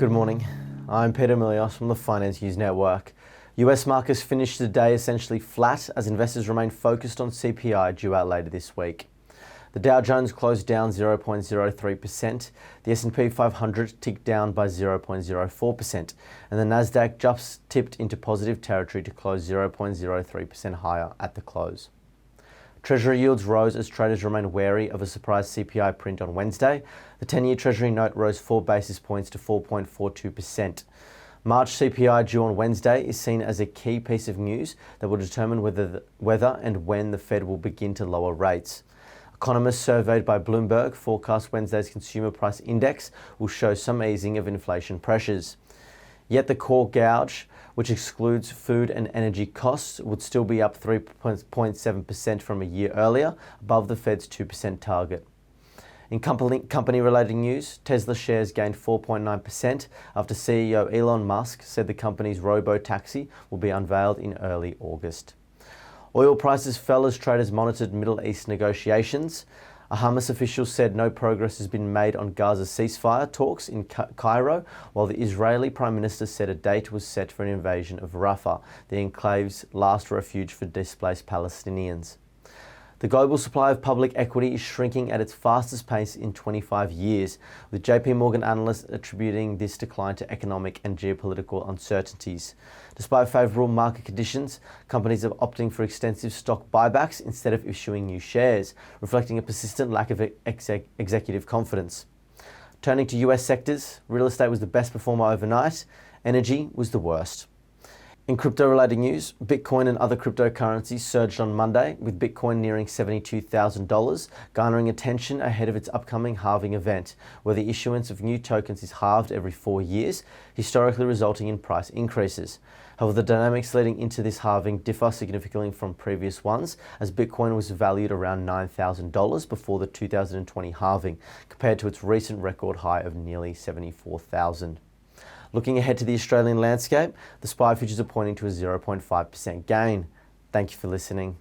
Good morning. I'm Peter Milios from the Finance News Network. US markets finished the day essentially flat as investors remain focused on CPI due out later this week. The Dow Jones closed down 0.03%, the S&P 500 ticked down by 0.04%, and the Nasdaq just tipped into positive territory to close 0.03% higher at the close. Treasury yields rose as traders remain wary of a surprise CPI print on Wednesday. The 10-year Treasury note rose 4 basis points to 4.42%. March CPI due on Wednesday is seen as a key piece of news that will determine whether and when the Fed will begin to lower rates. Economists surveyed by Bloomberg forecast Wednesday's consumer price index will show some easing of inflation pressures. Yet the core gauge, which excludes food and energy costs, would still be up 3.7% from a year earlier, above the Fed's 2% target. In company-related news, Tesla shares gained 4.9% after CEO Elon Musk said the company's robo-taxi will be unveiled in early August. Oil prices fell as traders monitored Middle East negotiations. A Hamas official said no progress has been made on Gaza ceasefire talks in Cairo, while the Israeli Prime Minister said a date was set for an invasion of Rafah, the enclave's last refuge for displaced Palestinians. The global supply of public equity is shrinking at its fastest pace in 25 years, with JP Morgan analysts attributing this decline to economic and geopolitical uncertainties. Despite favourable market conditions, companies are opting for extensive stock buybacks instead of issuing new shares, reflecting a persistent lack of executive confidence. Turning to US sectors, real estate was the best performer overnight, energy was the worst. In crypto-related news, Bitcoin and other cryptocurrencies surged on Monday, with Bitcoin nearing $72,000, garnering attention ahead of its upcoming halving event, where the issuance of new tokens is halved every 4 years, historically resulting in price increases. However, the dynamics leading into this halving differ significantly from previous ones, as Bitcoin was valued around $9,000 before the 2020 halving, compared to its recent record high of nearly $74,000. Looking ahead to the Australian landscape, the SPI futures are pointing to a 0.5% gain. Thank you for listening.